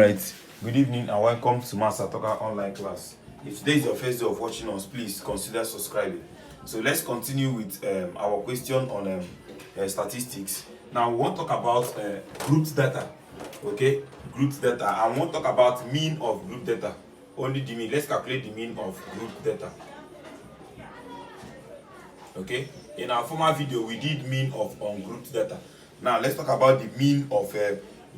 Right. Good evening and welcome to Master Talker online class. If today is your first day of watching us, please consider subscribing. So let's continue with our question on statistics. Now we want to talk about grouped data. Okay, grouped data. I want to talk about mean of group data. Only the mean. Let's calculate the mean of group data. Okay. In our former video, we did mean of ungrouped data. Now let's talk about the mean of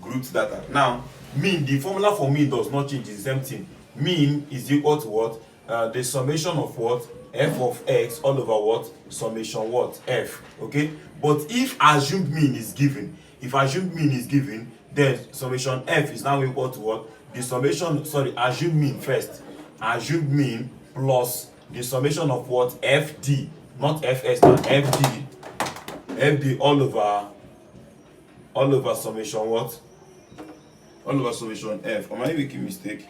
grouped data. Now, mean, the formula for mean does not change. It's the same thing. Mean is equal to what? The summation of what? F of x all over what? Summation what? F. Okay. But if assumed mean is given, then summation F is now equal to what? The summation, assumed mean first. Assumed mean plus the summation of what? FD, not FS, now FD. FD all over summation what? All over summation F. Am I making mistake?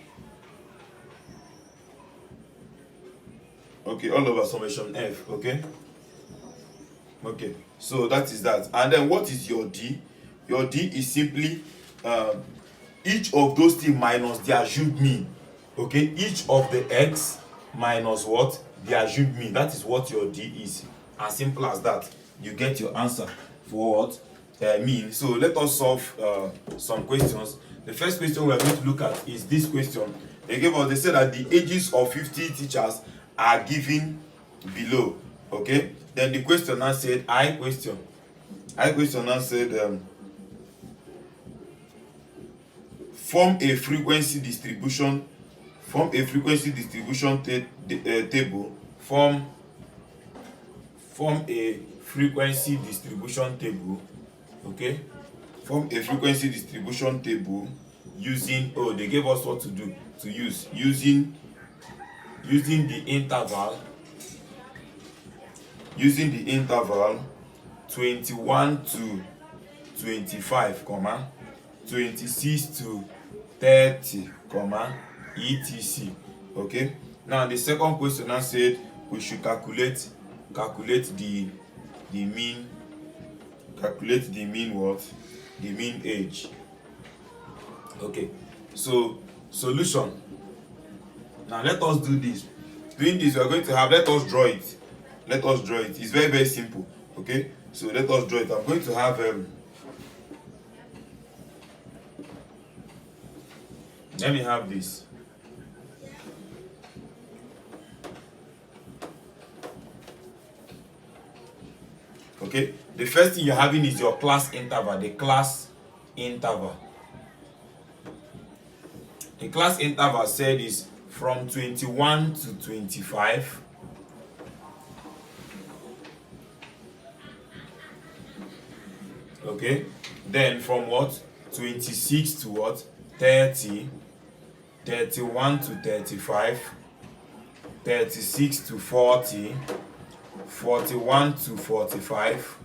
Okay, all over summation F. Okay. Okay. So that is that. And then what is your D? Your D is simply each of those things minus the assumed mean. Okay, each of the x minus what? The assumed mean. That is what your D is. As simple as that. You get your answer for what? Mean. So let us solve some questions. The first question we are going to look at is this question. They said that the ages of 50 teachers are given below. Okay. Then the question now said, I question now said, form a frequency distribution table. Form a frequency distribution table. Okay. Form a frequency distribution table using, they gave us what to do, to use, using the interval 21 to 25, 26 to 30, etc. Okay. Now the second question now said we should calculate the mean. Calculate the mean what? The mean age. Okay. So solution. Now let us do this. Doing this, we are going to have, let us draw it. It's very, very simple. Okay. So let us draw it. I'm going to have let me have this. Okay, the first thing you're having is your class interval. The class interval said is from 21 to 25. Okay, then from what? 26 to what? 30, 31 to 35, 36 to 40, 41 to 45,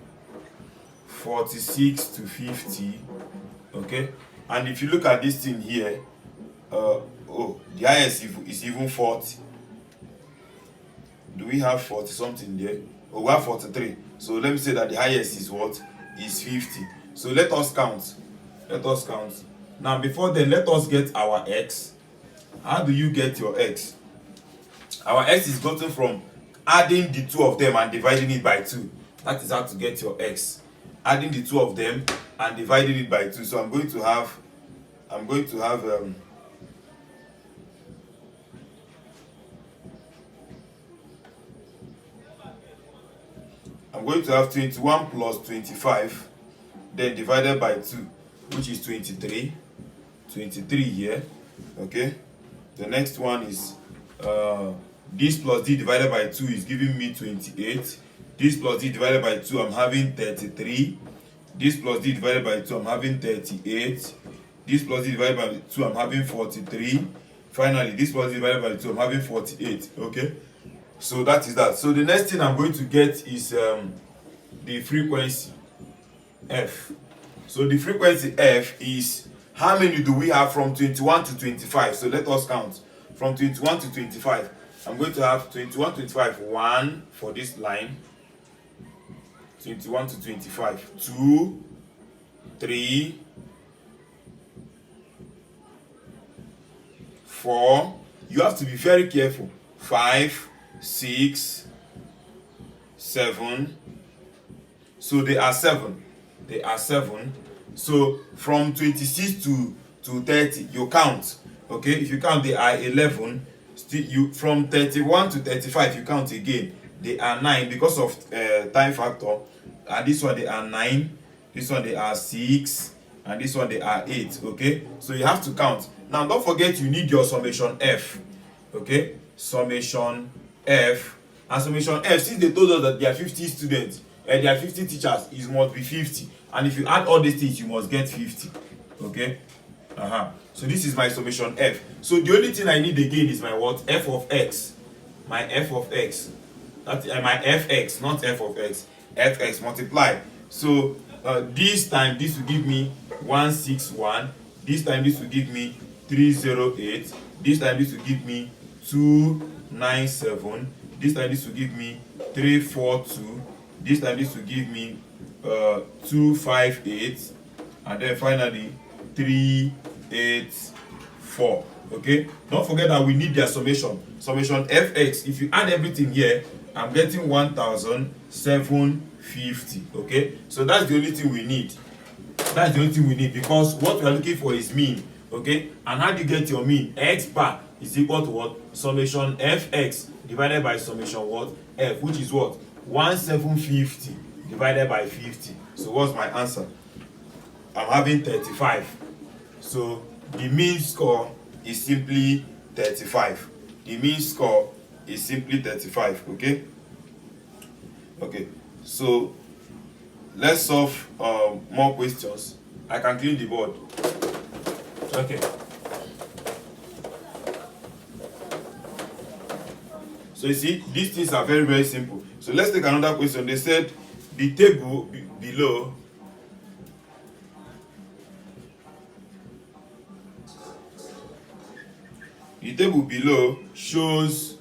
46 to 50. Okay, and if you look at this thing here, the highest is even 40. Do we have 40 something there? Oh, we have 43. So let me say that the highest is what? Is 50. So let us count. Now before then, let us get our x. How do you get your x? Our x is gotten from adding the two of them and dividing it by 2. That is how to get your x. Adding the two of them and dividing it by 2. So I'm going to have 21 plus 25, then divided by 2, which is 23 here. Okay. The next one is this plus d divided by 2 is giving me 28. This plus d divided by 2, I'm having 33. This plus d divided by 2, I'm having 38. This plus d divided by 2, I'm having 43. Finally, this plus d divided by 2, I'm having 48. Okay. So that is that. So the next thing I'm going to get is the frequency F. So the frequency F is how many do we have from 21 to 25? So let us count. From 21 to 25, I'm going to have 21 to 25, 1 for this line. 21 to 25, 2, 3, 4. You have to be very careful. 5, 6, 7. So they are 7. They are 7. So from 26 to 30, you count. Okay, if you count, they are 11. Still, you from 31 to 35, you count again. They are 9 because of time factor. And this one they are 9. This one they are 6. And this one they are 8. Okay, so you have to count. Now don't forget you need your summation F. Okay, summation F. And summation F, since they told us that there are 50 students and there are 50 teachers, it must be 50. And if you add all these things, you must get 50. Okay. So this is my summation F. So the only thing I need again is my what? F of x. My F of x. That's my fx, not f of x. Fx multiply. So this time this will give me 161. This time this will give me 308. This time this will give me 297. This time this will give me 342. This time this will give me 258. And then finally 384. Okay, don't forget that we need their summation. Summation fx. If you add everything here, I'm getting 1750. Okay, so that's the only thing we need. That's the only thing we need, because what we are looking for is mean. Okay, and how do you get your mean? X bar is equal to what? Summation fx divided by summation what? F, which is what? 1750 divided by 50. So what's my answer? I'm having 35. So the mean score is simply 35. The mean score is simply 35. Okay. Okay. So let's solve more questions. I can clean the board. Okay. So you see, these things are very, very simple. So let's take another question. They said the table below shows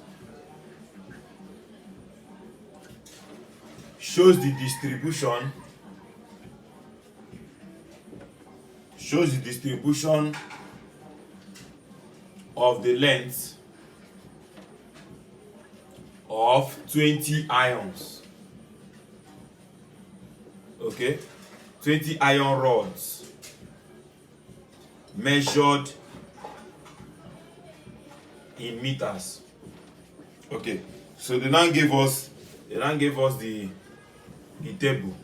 the distribution of the length of 20 ions. Okay, 20 iron rods measured in meters. Okay, so they now gave us the table.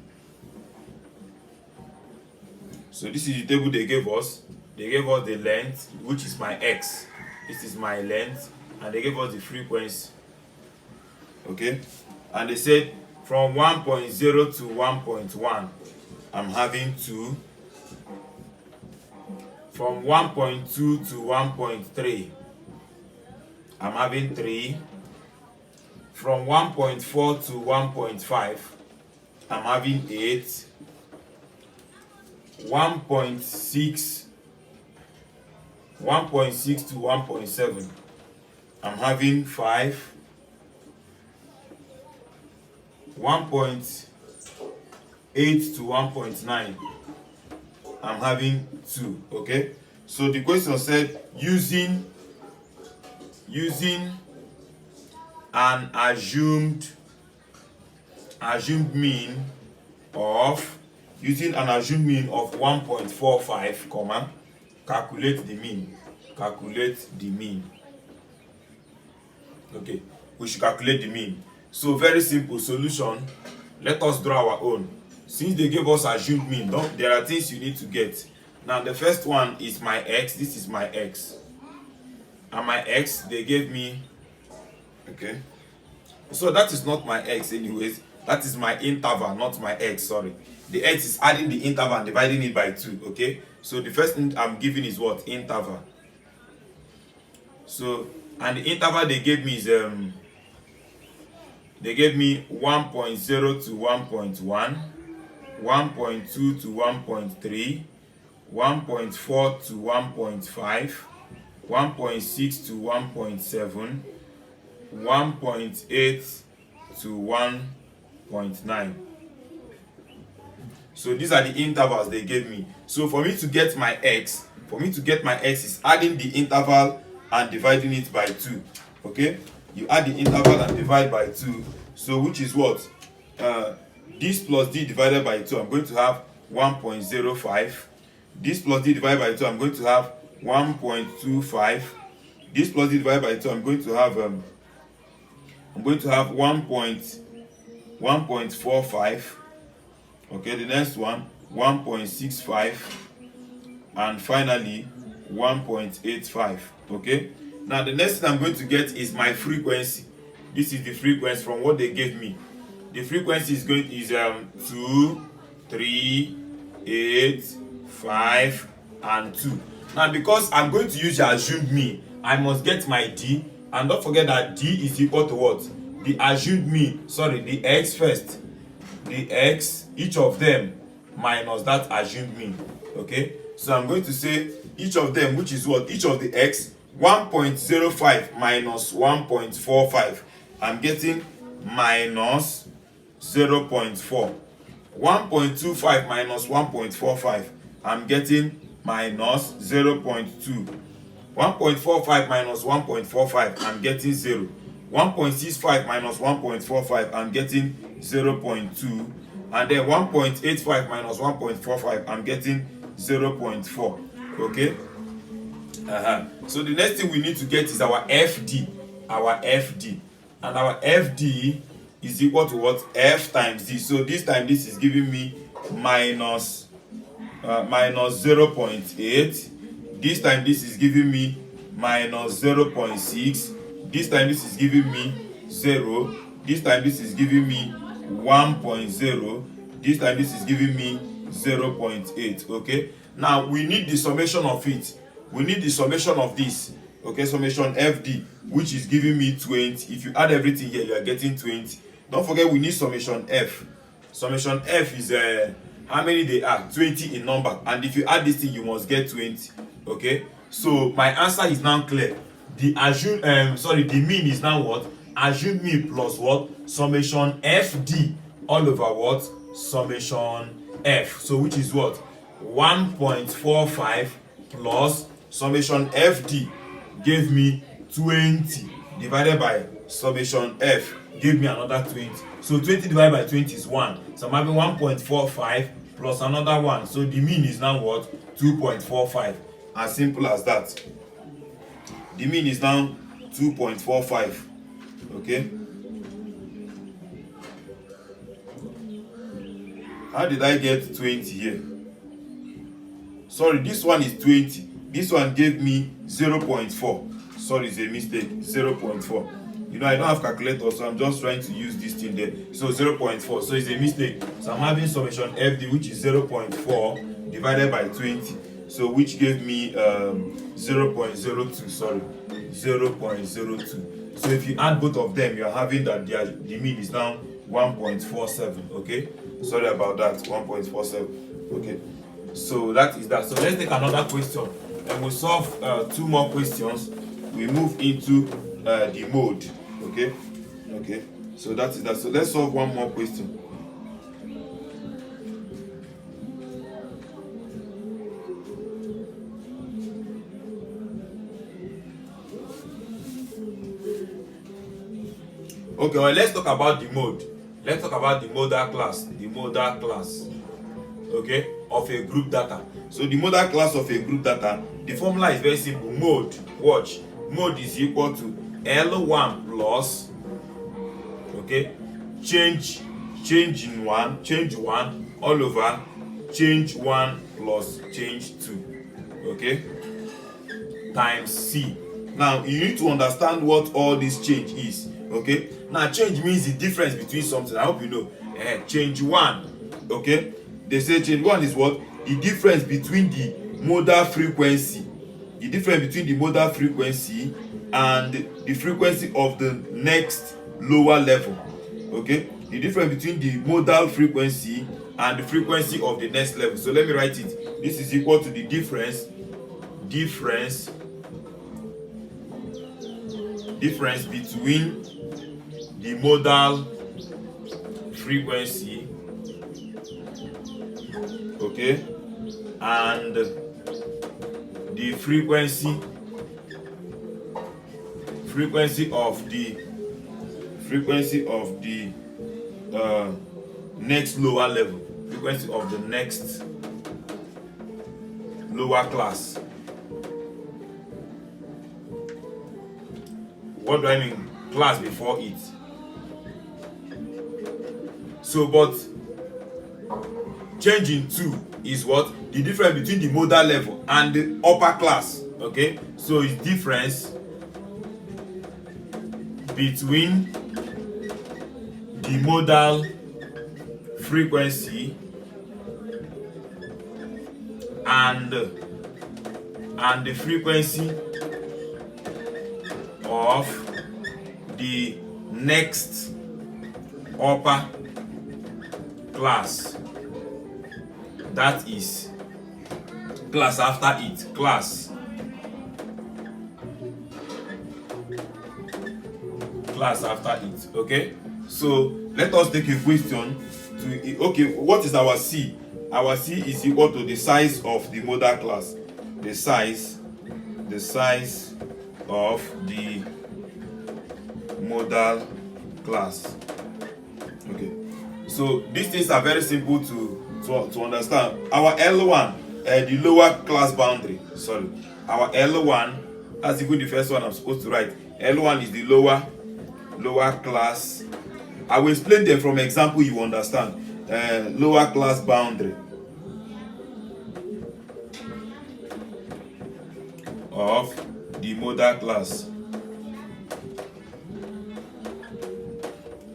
So this is the table they gave us. They gave us the length, which is my x. This is my length, and they gave us the frequency. Okay, and they said from 1.0 to 1.1, I'm having 2. From 1.2 to 1.3, I'm having 3. From 1.4 to 1.5, I'm having 8. 1.6 to 1.7, I'm having 5. 1.8 to 1.9, I'm having 2. Okay, so the question said using an assumed mean of 1.45, comma, calculate the mean. Okay, we should calculate the mean. So very simple solution. Let us draw our own. Since they gave us assumed mean, there are things you need to get. Now the first one is my x. This is my x, and my x they gave me. Okay, so that is not my x anyways. That is my interval, not my x. Sorry, the x is adding the interval and dividing it by 2. Okay, so the first thing I'm giving is what? Interval. So, and the interval they gave me is they gave me 1.0 to 1.1, 1.2 to 1.3, 1.4 to 1.5, 1.6 to 1.7, 1.8 to 1.9. So these are the intervals they gave me. So for me to get my x is adding the interval and dividing it by 2. Okay, you add the interval and divide by 2. So which is what? This plus d divided by 2, I'm going to have 1.05. This plus d divided by 2, I'm going to have 1.25. This plus d divided by 2, I'm going to have 1.45. Okay, the next one 1.65, and finally 1.85. Okay, now the next thing I'm going to get is my frequency. This is the frequency from what they gave me. The frequency is 2, 3, 8, 5, and 2. Now because I'm going to use the assumed mean, I must get my d, and don't forget that d is equal to what? The assumed mean, sorry, the x first, the x, each of them minus that assumed mean. Okay, so I'm going to say each of them, which is what? Each of the x, 1.05 minus 1.45. I'm getting minus 0.4. 1.25 minus 1.45. I'm getting minus 0.2. 1.45 minus 1.45. I'm getting 0. 1.65 minus 1.45. I'm getting 0.2. And then 1.85 minus 1.45. I'm getting 0.4. Okay. So the next thing we need to get is our FD. Our FD. And our FD is equal to what? F times D. So this time this is giving me minus 0.8. This time this is giving me minus 0.6. This time this is giving me 0. This time this is giving me 1.0. This time this is giving me 0.8. Okay, now we need the summation of it. We need the summation of this. Okay, summation FD, which is giving me 20. If you add everything here, you are getting 20. Don't forget we need summation F. Summation F is how many they are? 20 in number. And if you add this thing, you must get 20. Okay, so my answer is now clear. The the mean is now what? Assumed mean plus what? Summation FD all over what? Summation F. So which is what? 1.45 plus summation FD gave me 20 divided by summation F gave me another 20. So 20 divided by 20 is 1. So I'm having 1.45 plus another 1. So the mean is now what? 2.45. As simple as that. The mean is now 2.45. Okay. How did I get 20 here? Sorry, this one is 20. This one gave me 0.4. Sorry, it's a mistake. 0.4. You know, I don't have calculator, so I'm just trying to use this thing there. So 0.4. So it's a mistake. So I'm having summation FD, which is 0.4 divided by 20. So which gave me 0.02. Sorry, 0.02. So if you add both of them, you're having that the mean is now 1.47. Okay. Sorry about that. 1.47. Okay. So that is that. So let's take another question, and we'll solve 2 more questions. We move into the mode. Okay. Okay. So that is that. So let's solve 1 more question. Okay, well, let's talk about the mode. Let's talk about the modal class. The modal class, okay, of a group data. So the modal class of a group data, the formula is very simple. Mode, watch. Mode is equal to L1 plus, okay, change 1 all over change 1 plus change 2, okay, times C. Now you need to understand what all this change is. Okay, now change means the difference between something. I hope you know. Change 1, okay, they say change 1 is what? The difference between the modal frequency, the difference between the modal frequency and the frequency of the next lower level. Okay, the difference between the modal frequency and the frequency of the next level. So let me write it. This is equal to the difference between the modal frequency, okay, and the frequency frequency of the next lower level, frequency of the next lower class. What do I mean? Class before it. So, but changing 2 is what? The difference between the modal level and the upper class. Okay, so it's difference between the modal frequency and the frequency of the next upper class, that is class after it, class after it. Okay, so let us take a question to, okay, what is our C? Our C is equal to the size of the modal class, the size of the modal class. Okay, so these things are very simple to understand. Our L1, the lower class boundary, sorry, our L1, that's even the first one I'm supposed to write. L1 is the lower class. I will explain them from example, you understand. Lower class boundary of the modal class.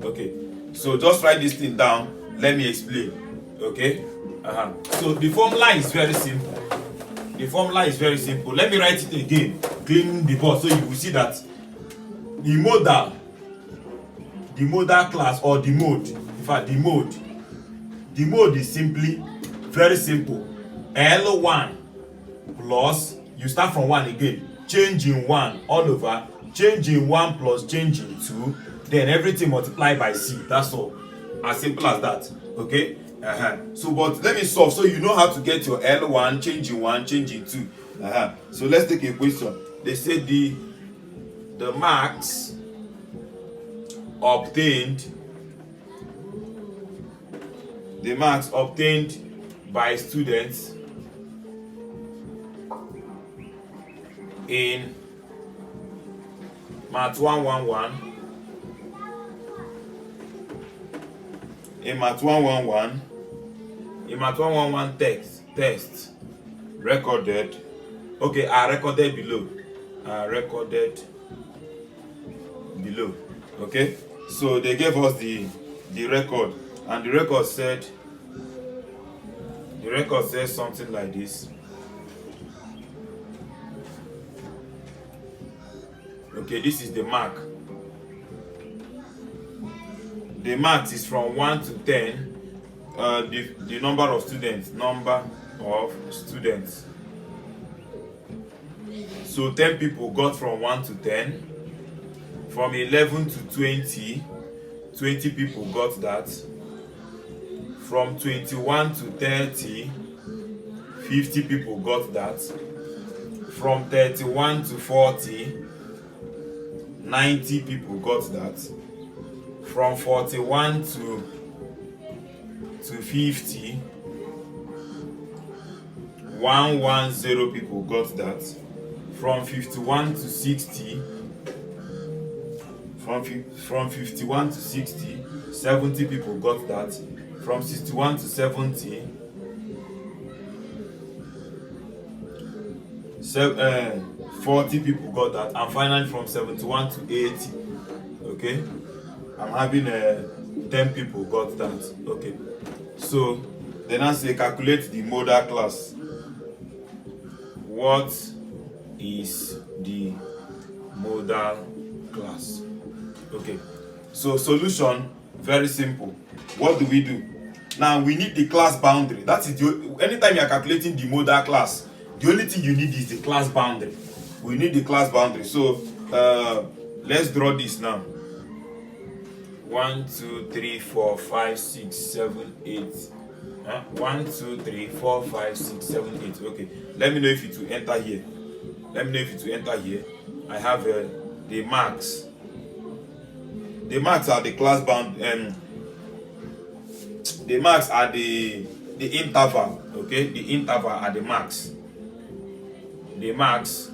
Okay, so just write this thing down, let me explain. Okay, so the formula is very simple. Let me write it again, cleaning the board, so you will see that the modal class, or the mode, in fact the mode is simply very simple. L1 plus, you start from 1 again, change in 1 all over, change in 1 plus change in 2, then everything multiplied by C. That's all, as simple as that. Okay, so but let me solve so you know how to get your L1, change in 1, change in 2. So let's take a question. They say the marks obtained by students in Math 111, test recorded, okay, are recorded below. Okay, so they gave us the record, and the record said something like this. Okay, this is the mark. The marks is from 1 to 10. The number of students. So 10 people got from 1 to 10. From 11 to 20, 20 people got that. From 21 to 30, 50 people got that. From 31 to 40, 90 people got that. From 41 to 50, 110 people got that. From 51 to 60, from 51 to 60, 70 people got that. From 61 to 70, 40 people got that. And finally from 71 to 80, okay, I'm having 10 people got that. Okay, so then I say calculate the modal class. What is the modal class? Okay, so solution, very simple. What do? Now we need the class boundary. That is anytime you are calculating the modal class, the only thing you need is the class boundary. We need the class boundary. So let's draw this now. 1 2 3 4 5 6 7 8. 1 2 3 4 5 6 7 8. Okay, let me know if it will enter here. I have the marks. The marks are the class bound. The marks are the interval. Okay, the interval are the marks. The marks.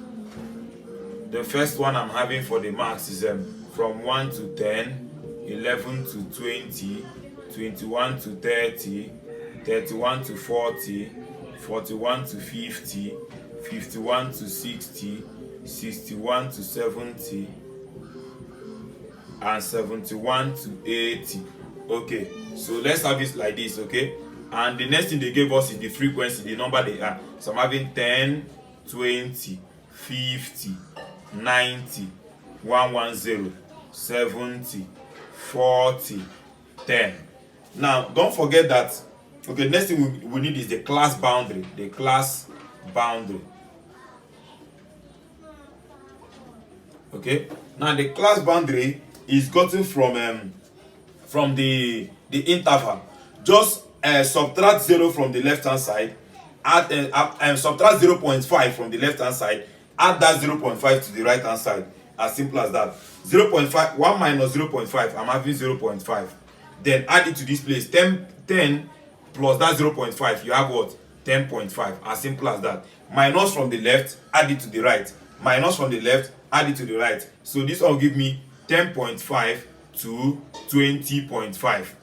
The first one I'm having for the marks is from 1 to 10, 11 to 20, 21 to 30, 31 to 40, 41 to 50, 51 to 60, 61 to 70, and 71 to 80. Okay, so let's have it like this. Okay, and the next thing they gave us is the frequency, the number they are. So I'm having 10, 20, 50, 90, 110, 70, 40, 10. Now don't forget that. Okay, next thing we need is the class boundary. The class boundary. Okay, now the class boundary is gotten from the interval. Just subtract 0 from the left hand side, add subtract 0.5 from the left hand side, add that 0.5 to the right hand side. As simple as that. 0.5, 1 minus 0.5, I'm having 0.5. Then add it to this place. 10 plus that 0.5, you have what? 10.5. As simple as that. Minus from the left, add it to the right. Minus from the left, add it to the right. So this one will give me 10.5 to 20.5.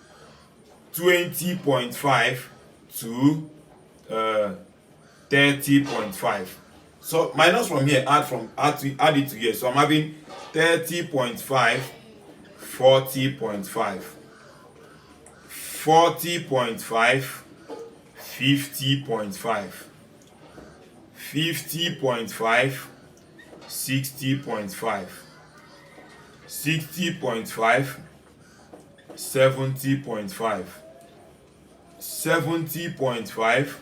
20.5 to 30.5. So minus from here, add it to here. So I'm having 30.5, 40.5, 40.5, 50.5, 50.5, 60.5, 60.5, 70.5, 70.5,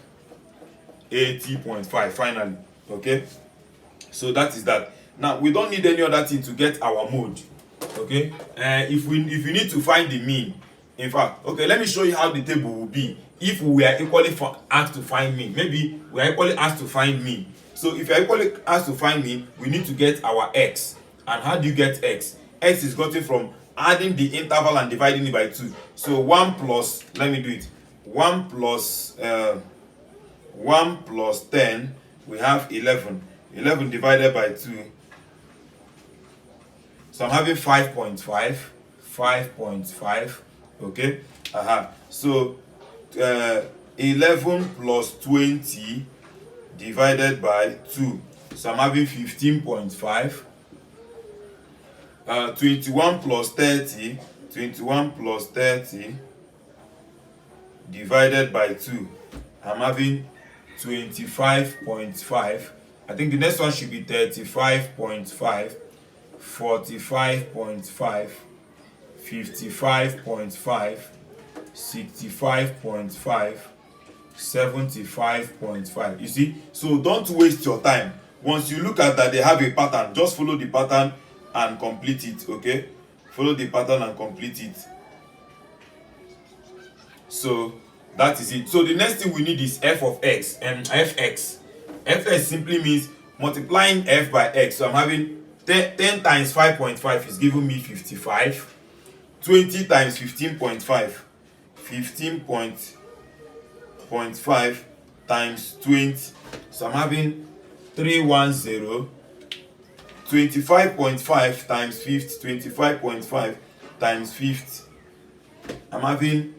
80.5 finally. Okay, so that is that. Now we don't need any other thing to get our mode. Okay, if you need to find the mean, in fact, okay, let me show you how the table will be if we are equally asked to find mean. Maybe we are equally asked to find mean. So if you are equally asked to find mean, we need to get our x. And how do you get x? X is gotten from adding the interval and dividing it by 2. So 1 plus, let me do it, 1 plus 10, we have 11. 11 divided by 2. So I'm having 5.5. 5.5. Okay. So 11 plus 20 divided by 2. So I'm having 15.5. 21 plus 30. 21 plus 30 divided by 2. I'm having 25.5. I think the next one should be 35.5, 45.5, 55.5, 65.5, 75.5. You see, so don't waste your time. Once you look at that they have a pattern, just follow the pattern and complete it. Okay, follow the pattern and complete it. So that is it. So the next thing we need is f of x and fx. Fx simply means multiplying f by x. So I'm having 10 times 5.5 is giving me 55. 20 times 15.5, 15.5 times 20. So I'm having 310. 25.5 times 50, 25.5 times 50. I'm having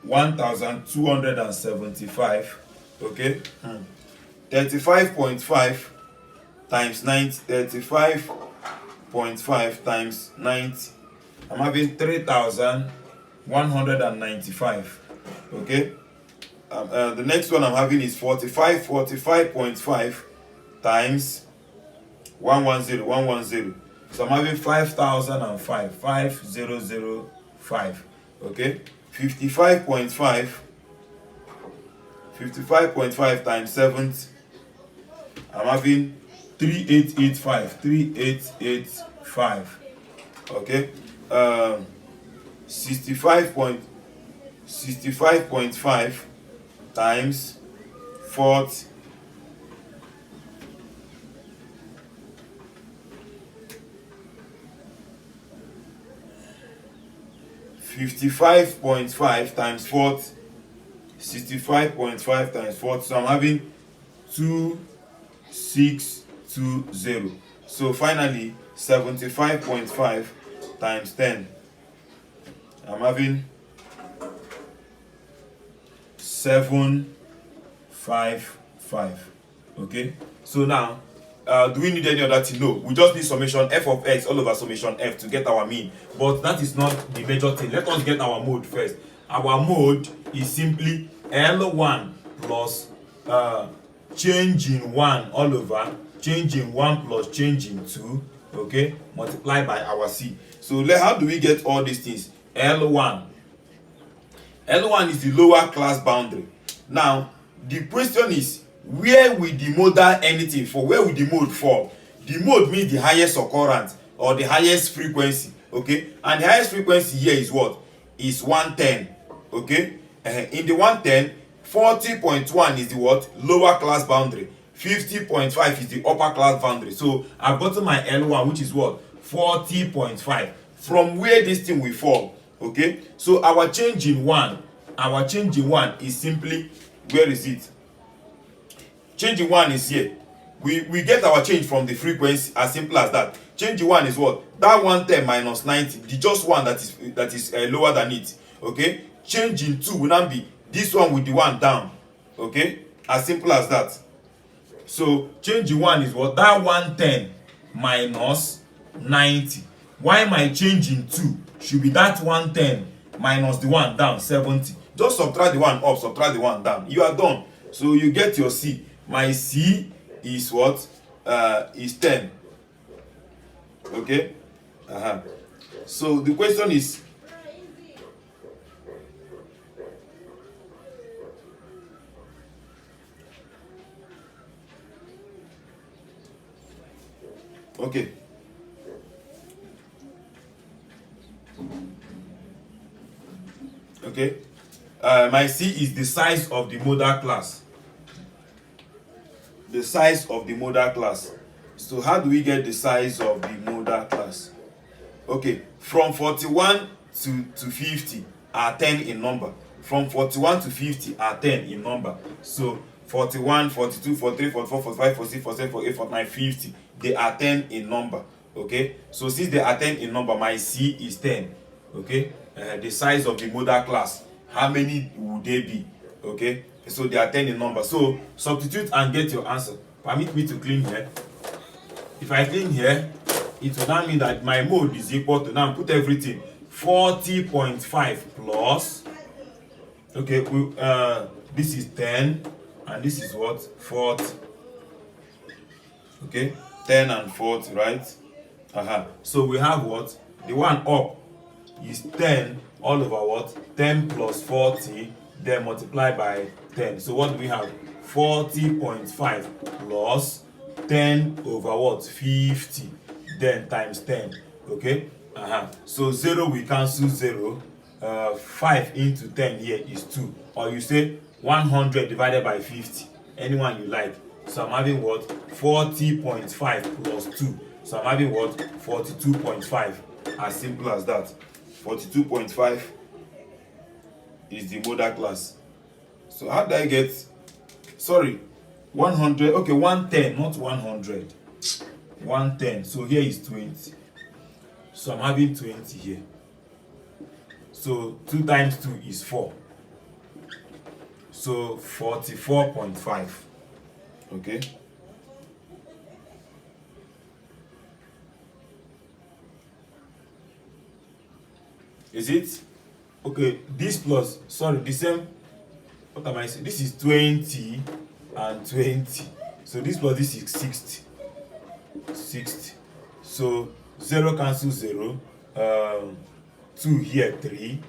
1275. Okay. 35.5 times 90. 35.5 times 90. I'm having 3195. Okay. The next one I'm having is 45.5 times 110. So I'm having 5005. 5005. Okay. 55.5 times 70. I'm having 3885. 3885. Okay. 65.5 times 40. 55.5 times 40, 65.5 times 40. So I'm having 2620. So finally 75.5 times 10. I'm having 755. Okay, so now do we need any other thing? No, we just need summation f of x all over summation f to get our mean, but that is not the major thing. Let us get our mode first. Our mode is simply L1 plus change in 1 all over change in 1 plus change in 2, okay, multiplied by our c. So how do we get all these things? L1 is the lower class boundary. Now the question is, where will the modal anything for? Where will the mode fall? The mode means the highest occurrence or the highest frequency, okay, and the highest frequency here is what? Is 110, okay. In the 110, 40.1 is the what? Lower class boundary. 50.5 is the upper class boundary. So I've gotten my L1, which is what? 40.5. From where this thing will fall, okay. So our change in 1 is simply, where is it? Change in 1 is here. We get our change from the frequency, as simple as that. Change in 1 is what? That 110 minus 90, the just one that is lower than it, okay. Change in 2 will now be this one with the one down, okay, as simple as that. So change in 1 is what? That 110 minus 90. Why my change in 2 should be that 110 minus the one down, 70. Just subtract the one up, subtract the one down, you are done. So you get your c. My c is what? Is 10, okay. So the question is, okay, my c is the size of the modal class. The size of the modal class. So how do we get the size of the modal class? Okay, from 41 to 50 are 10 in number. From 41 to 50 are 10 in number. So 41, 42, 43, 44, 45, 46, 47, 48, 49, 50, they are 10 in number, okay. So since they are 10 in number, my c is 10, okay. The size of the modal class, how many would they be? Okay, so they are 10 in number. So substitute and get your answer. Permit me to clean here. If I clean here, it will now mean that my mode is equal to, now put everything, 40.5 plus, okay, this is 10 and this is what? 40, okay, 10 and 40, right? So we have what? The one up is 10 all over what? 10 plus 40, then multiply by 10. So what do we have? 40.5 plus 10 over what? 50, then times 10, okay. So 0 we cancel 0. 5 into 10 here is 2, or you say 100 divided by 50, anyone you like. So I'm having what? 40.5 plus 2. So I'm having what? 42.5. As simple as that. 42.5 is the modal class. So how did I get, sorry, 100, okay, 110, not 100. 110, so here is 20. So I'm having 20 here. So 2 times 2 is 4. So 44.5. Okay. Is it? Okay, this plus, sorry, the same, what am I saying? This is 20 and 20. So this plus this is 60. 60. So 0 cancel 0. 2 here, 3.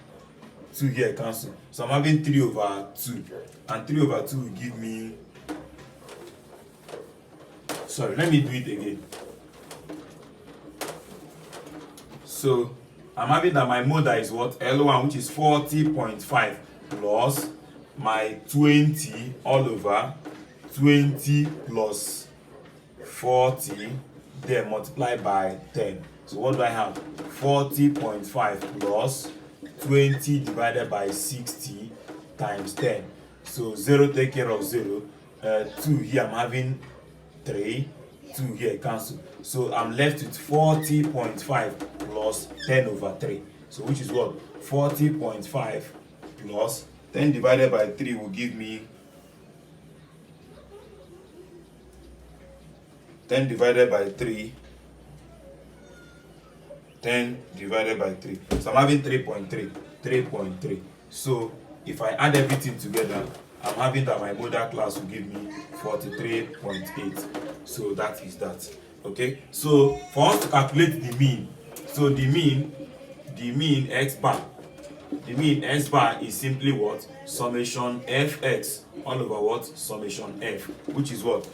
2 here cancel. So I'm having 3 over 2. And 3 over 2 will give me, sorry, let me do it again. So I'm having that my modal is what? L1, which is 40.5 plus my 20 all over 20 plus 40, then multiply by 10. So what do I have? 40.5 plus 20 divided by 60 times 10. So 0 take care of 0. 2 here, I'm having 3. 2 here, cancel. So I'm left with 40.5 plus 10 over 3. So which is what? 40.5 plus 10 divided by 3 will give me 10 divided by 3. 10 divided by 3. So I'm having 3.3. 3.3. So if I add everything together, I'm having that my modal class will give me 43.8. So that is that. Okay. So for us to calculate the mean, so the mean x bar, the mean x bar is simply what? Summation fx all over what? Summation f, which is what?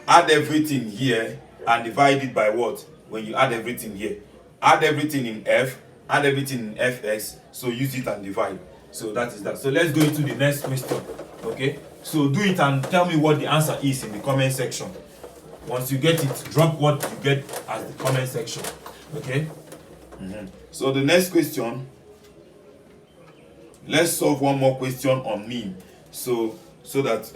Add everything here and divide it by what? When you add everything here, add everything in f, add everything in fx, so use it and divide. So that is that. So let's go into the next question. Okay, so do it and tell me what the answer is in the comment section. Once you get it, drop what you get as the comment section. Okay. So the next question, let's solve one more question on mean, so that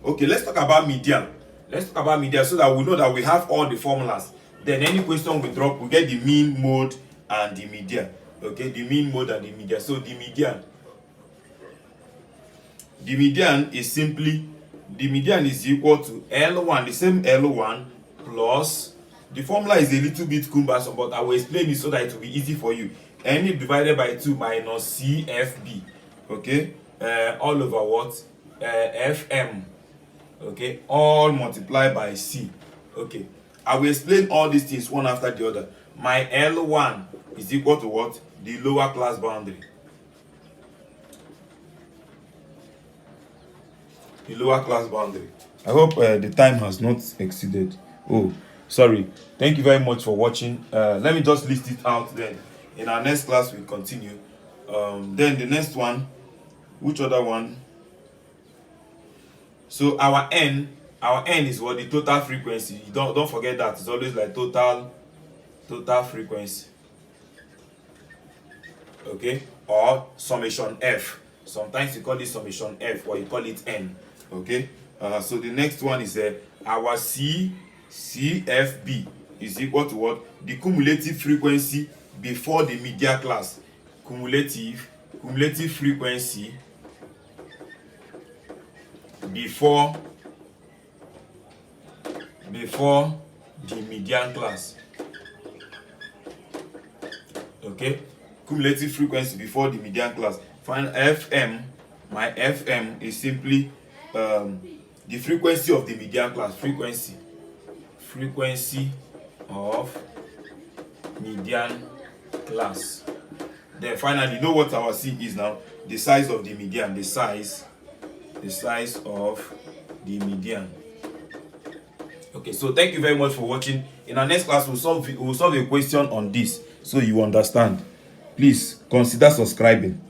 okay, let's talk about median. Let's talk about median so that we know that we have all the formulas. Then any question we drop, we get the mean, mode, and the median. Okay, the mean, mode, and the median. So the median is simply, the median is equal to L1, the same L1 plus, the formula is a little bit cumbersome, but I will explain it so that it will be easy for you. N divided by 2 minus CFB. Okay, all over what? FM. Okay, all multiplied by C. Okay, I will explain all these things one after the other. My L1 is equal to what? The lower class boundary. The lower class boundary. I hope the time has not exceeded. Oh, sorry. Thank you very much for watching. Let me just list it out then. In our next class, we continue. Then the next one, which other one? So our n is what? The total frequency. Don't forget that. It's always like total frequency. Okay, or summation f. Sometimes you call it summation f, or you call it n. Okay. So the next one is our CFB is equal to what? The cumulative frequency before the media class. Cumulative frequency before the median class. Okay, cumulative frequency before the median class. Find FM. My FM is simply the frequency of the median class. Frequency of median class. Then finally, know what our C is now? The size of the median. The size of the median. Okay, so thank you very much for watching. In our next class, we'll solve a question on this so you understand. Please consider subscribing.